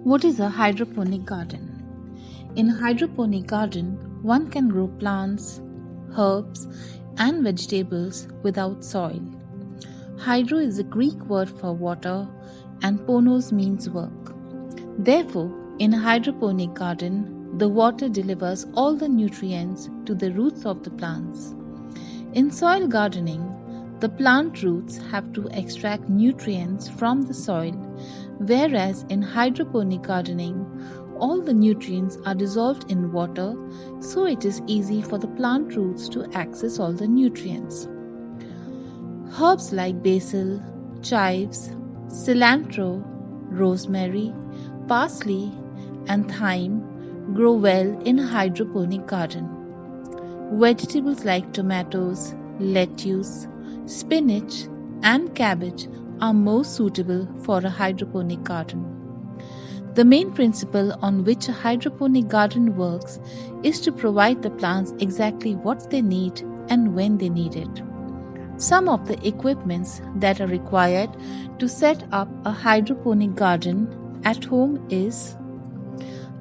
What is a hydroponic garden? In a hydroponic garden, one can grow plants, herbs, and vegetables without soil. Hydro is a Greek word for water, and ponos means work. Therefore, in a hydroponic garden, the water delivers all the nutrients to the roots of the plants. In soil gardening, the plant roots have to extract nutrients from the soil, whereas in hydroponic gardening, all the nutrients are dissolved in water, so it is easy for the plant roots to access all the nutrients. Herbs like basil, chives, cilantro, rosemary, parsley, and thyme grow well in a hydroponic garden. Vegetables like tomatoes, lettuce, spinach, and cabbage are most suitable for a hydroponic garden. The main principle on which a hydroponic garden works is to provide the plants exactly what they need and when they need it. Some of the equipments that are required to set up a hydroponic garden at home is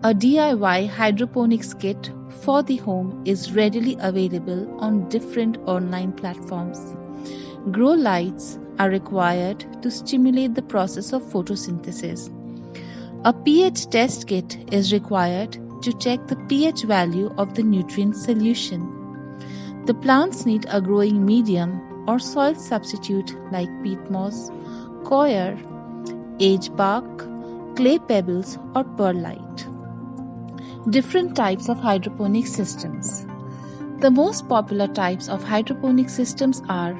a DIY hydroponics kit for the home is readily available on different online platforms. Grow lights are required to stimulate the process of photosynthesis. A pH test kit is required to check the pH value of the nutrient solution. The plants need a growing medium or soil substitute like peat moss, coir, age bark, clay pebbles, or perlite. Different types of hydroponic systems. The most popular types of hydroponic systems are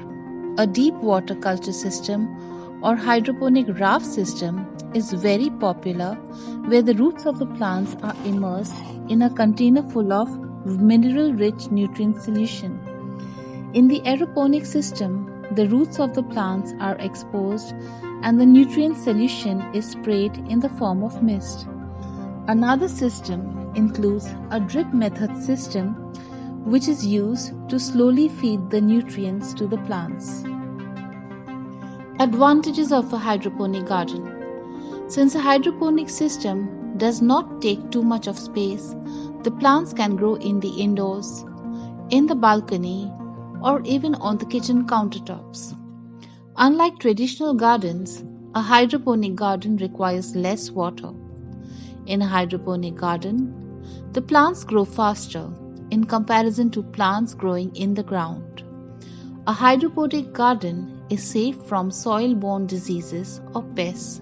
a deep water culture system or hydroponic raft system is very popular, where the roots of the plants are immersed in a container full of mineral-rich nutrient solution. In the aeroponic system, the roots of the plants are exposed and the nutrient solution is sprayed in the form of mist. Another system includes a drip method system, which is used to slowly feed the nutrients to the plants. Advantages of a hydroponic garden. Since a hydroponic system does not take too much of space, the plants can grow in the indoors, in the balcony, or even on the kitchen countertops. Unlike traditional gardens, a hydroponic garden requires less water. In a hydroponic garden, the plants grow faster in comparison to plants growing in the ground. A hydroponic garden is safe from soil-borne diseases or pests.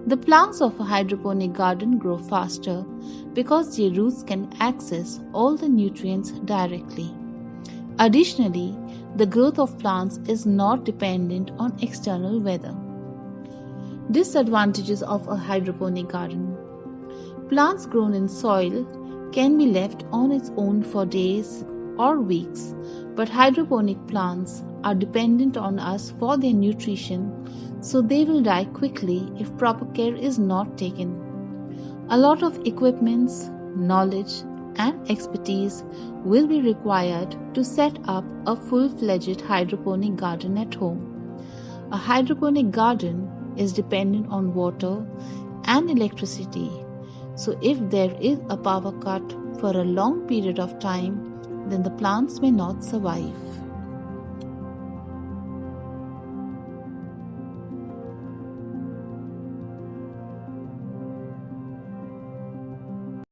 The plants of a hydroponic garden grow faster because their roots can access all the nutrients directly. Additionally, the growth of plants is not dependent on external weather. Disadvantages of a hydroponic garden. Plants grown in soil can be left on its own for days or weeks, but hydroponic plants are dependent on us for their nutrition, so they will die quickly if proper care is not taken. A lot of equipments, knowledge, and expertise will be required to set up a full-fledged hydroponic garden at home. A hydroponic garden is dependent on water and electricity, so if there is a power cut for a long period of time, then the plants may not survive.